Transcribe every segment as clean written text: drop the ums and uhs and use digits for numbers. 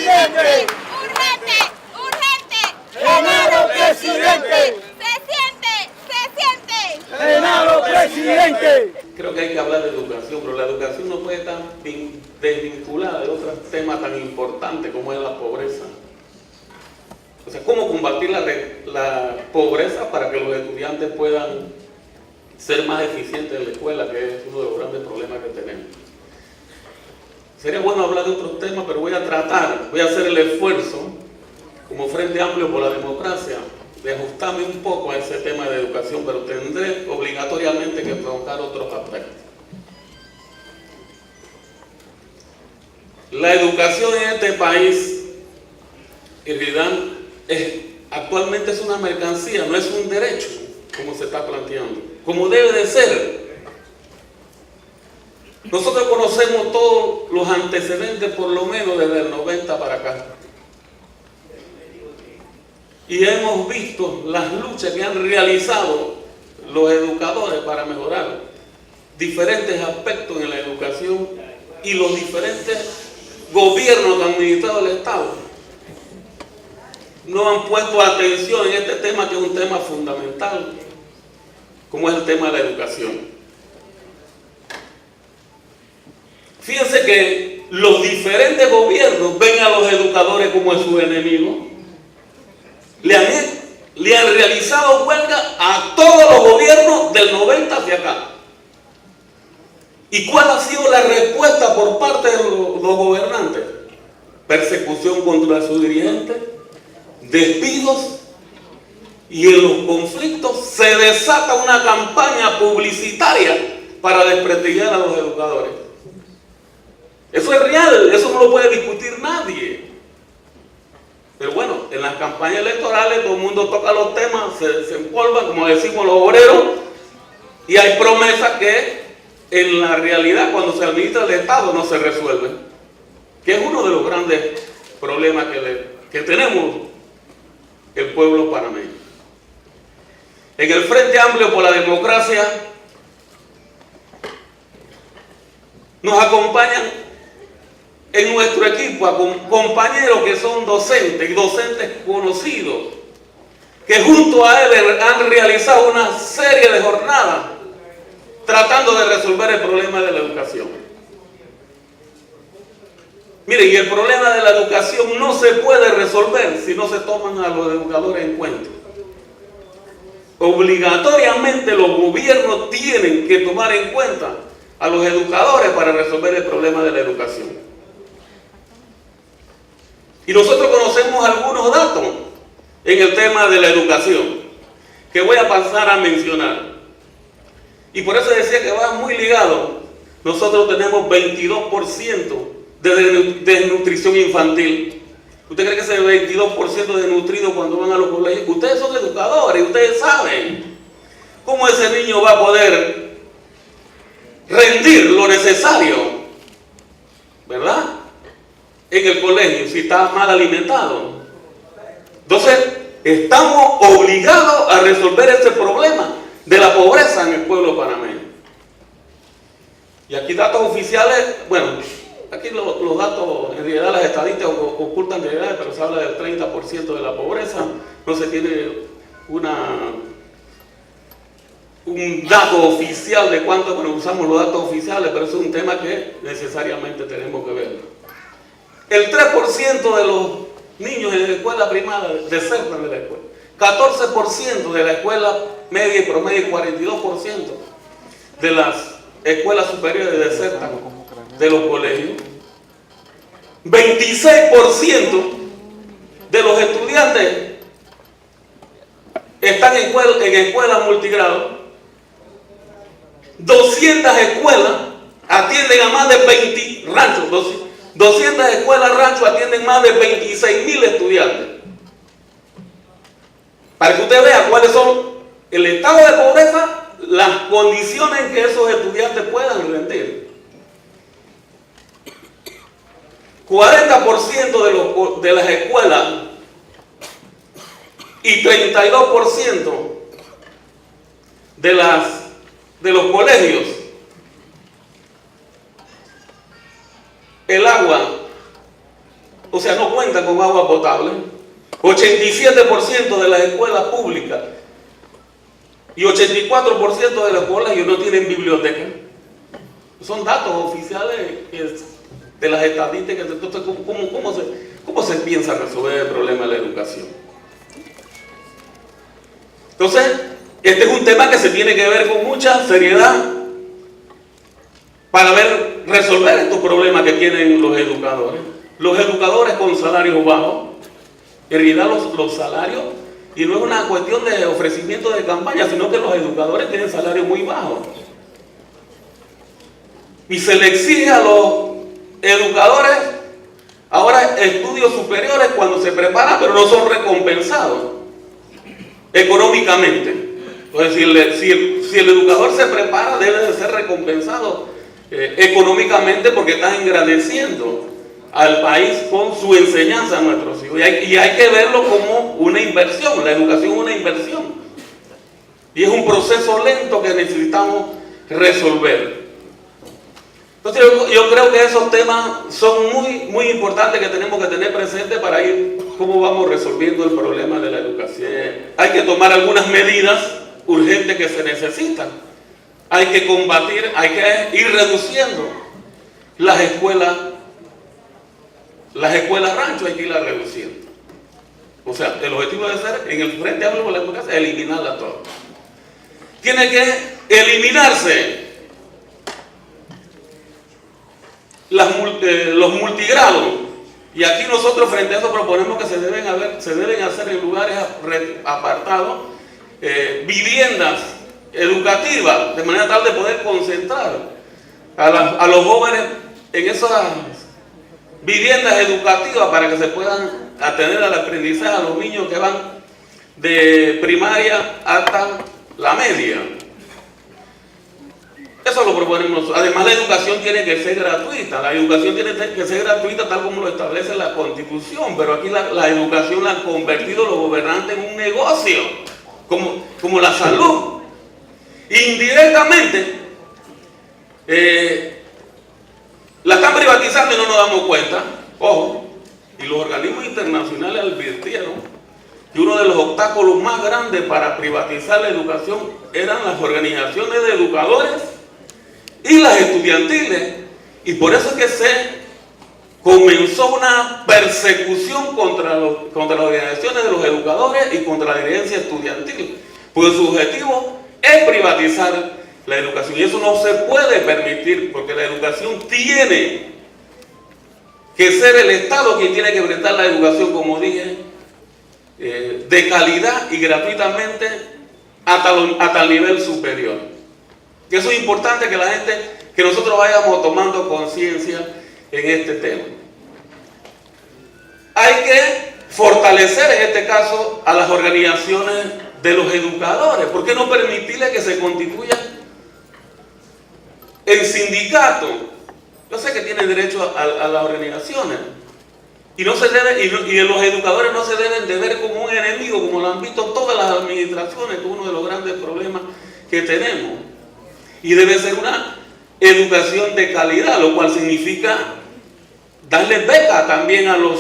presidente! ¡Urgente! ¡Urgente! ¡Genaro presidente! ¡Se siente! ¡Genaro presidente! Creo que hay que hablar de educación, pero la educación no puede estar desvinculada de otros temas tan importantes como es la pobreza. O sea, ¿cómo combatir la pobreza para que los estudiantes puedan ser más eficientes en la escuela, que es uno de los grandes problemas que tenemos? Sería bueno hablar de otros temas, pero voy a hacer el esfuerzo, como Frente Amplio por la Democracia, de ajustarme un poco a ese tema de educación, pero tendré obligatoriamente que provocar otros aspectos. La educación en este país, en realidad, actualmente es una mercancía, no es un derecho, como se está planteando, como debe de ser. Nosotros conocemos todos los antecedentes, por lo menos desde el 90 para acá. Y hemos visto las luchas que han realizado los educadores para mejorar diferentes aspectos en la educación y los diferentes gobiernos que han administrado el Estado. No han puesto atención en este tema, que es un tema fundamental, como es el tema de la educación. Fíjense que los diferentes gobiernos ven a los educadores como sus enemigos. Le han realizado huelga a todos los gobiernos del 90 hacia acá. ¿Y cuál ha sido la respuesta por parte de los gobernantes? Persecución contra sus dirigentes, despidos, y en los conflictos se desata una campaña publicitaria para desprestigiar a los educadores. Eso es real, eso no lo puede discutir nadie. Pero bueno, en las campañas electorales todo el mundo toca los temas, se empolvan, como decimos los obreros, y hay promesas que en la realidad, cuando se administra el Estado, no se resuelven, que es uno de los grandes problemas que tenemos el pueblo panameño. En el Frente Amplio por la Democracia nos acompañan en nuestro equipo a compañeros que son docentes y docentes conocidos, que junto a él han realizado una serie de jornadas tratando de resolver el problema de la educación. Miren, y el problema de la educación no se puede resolver si no se toman a los educadores en cuenta. Obligatoriamente los gobiernos tienen que tomar en cuenta a los educadores para resolver el problema de la educación. Y nosotros conocemos algunos datos en el tema de la educación que voy a pasar a mencionar. Y por eso decía que va muy ligado. Nosotros tenemos 22% de desnutrición infantil. ¿Usted cree que ese 22% desnutrido cuando van a los colegios? Ustedes son educadores, ustedes saben cómo ese niño va a poder rendir lo necesario, ¿verdad?, en el colegio, si está mal alimentado. Entonces, estamos obligados a resolver ese problema de la pobreza en el pueblo panameño. Y aquí datos oficiales, bueno, aquí los datos, en realidad las estadísticas ocultan realidades, pero se habla del 30% de la pobreza. No se tiene un dato oficial de cuánto, bueno, usamos los datos oficiales, pero eso es un tema que necesariamente tenemos que ver. El 3% de los niños en la escuela primaria desertan de la escuela. 14% de la escuela media y promedio y 42% de las escuelas superiores desertan de los colegios. 26% de los estudiantes están en escuelas multigrado. 200 escuelas atienden a más de 20 ranchos. 200 escuelas ranchos atienden más de 26,000 estudiantes. Para que usted vea cuáles son el estado de pobreza, las condiciones en que esos estudiantes puedan rendir. 40% de las escuelas y 32% de los colegios, el agua o sea, no cuentan con agua potable. 87% de las escuelas públicas y 84% de los colegios no tienen biblioteca. Son datos oficiales de las estadísticas. Entonces, ¿cómo se piensa resolver el problema de la educación? Entonces, este es un tema que se tiene que ver con mucha seriedad para resolver estos problemas que tienen los educadores. Los educadores con salarios bajos, en realidad los salarios, y no es una cuestión de ofrecimiento de campaña, sino que los educadores tienen salarios muy bajos. Y se le exige a los educadores ahora estudios superiores cuando se preparan, pero no son recompensados económicamente. Entonces, si el educador se prepara, debe de ser recompensado económicamente, porque está engrandeciendo al país con su enseñanza a nuestros hijos. Y hay que verlo como una inversión. La educación es una inversión. Y es un proceso lento que necesitamos resolver. Entonces yo creo que esos temas son muy importantes, que tenemos que tener presentes para ir cómo vamos resolviendo el problema de la educación. Hay que tomar algunas medidas urgentes que se necesitan. Hay que combatir, hay que ir reduciendo las escuelas rancho, hay que irlas reduciendo. O sea, el objetivo debe ser, en el Frente Amplio por la Educación, eliminarlas todas. Tiene que eliminarse los multigrados, y aquí nosotros frente a eso proponemos que se deben hacer en lugares apartados viviendas educativas, de manera tal de poder concentrar a los jóvenes en esas viviendas educativas para que se puedan atender al aprendizaje a los niños que van de primaria hasta la media. Eso lo proponemos. Además, la educación tiene que ser gratuita. La educación tiene que ser gratuita tal como lo establece la Constitución, pero aquí la educación la han convertido los gobernantes en un negocio, como la salud. Indirectamente la están privatizando y no nos damos cuenta. Ojo, y los organismos internacionales advirtieron que uno de los obstáculos más grandes para privatizar la educación eran las organizaciones de educadores y las estudiantiles, y por eso es que se comenzó una persecución contra las organizaciones de los educadores y contra la dirigencia estudiantil, porque su objetivo es privatizar la educación, y eso no se puede permitir, porque la educación tiene que ser el Estado quien tiene que prestar la educación, como dije, de calidad y gratuitamente hasta el nivel superior. Y eso es importante que nosotros vayamos tomando conciencia en este tema. Hay que fortalecer en este caso a las organizaciones de los educadores. ¿Por qué no permitirles que se constituyan en sindicatos? Yo sé que tienen derecho a las organizaciones, y los educadores no se deben de ver como un enemigo, como lo han visto todas las administraciones, que es uno de los grandes problemas que tenemos. Y debe ser una educación de calidad, lo cual significa darle beca también a en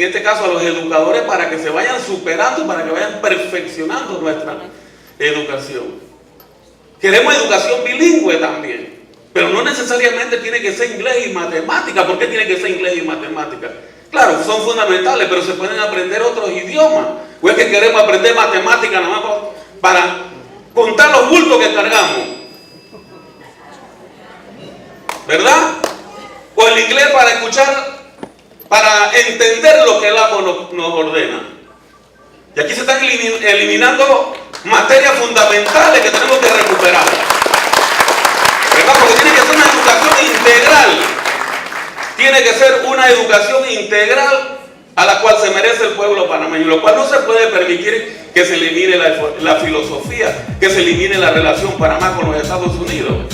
este caso a los educadores, para que se vayan superando, para que vayan perfeccionando nuestra educación. Queremos educación bilingüe también, pero no necesariamente tiene que ser inglés y matemática. ¿Por qué tiene que ser inglés y matemática? Claro, son fundamentales, pero se pueden aprender otros idiomas. ¿O es que queremos aprender matemática nada más para contar los bultos que cargamos? ¿Verdad? O el inglés para escuchar, para entender lo que el amo nos ordena. Y aquí se están eliminando materias fundamentales que tenemos que recuperar. ¿Verdad? Porque tiene que ser una educación integral. Tiene que ser una educación integral a la cual se merece el pueblo panameño, lo cual no se puede permitir que se elimine la filosofía, que se elimine la relación Panamá con los Estados Unidos.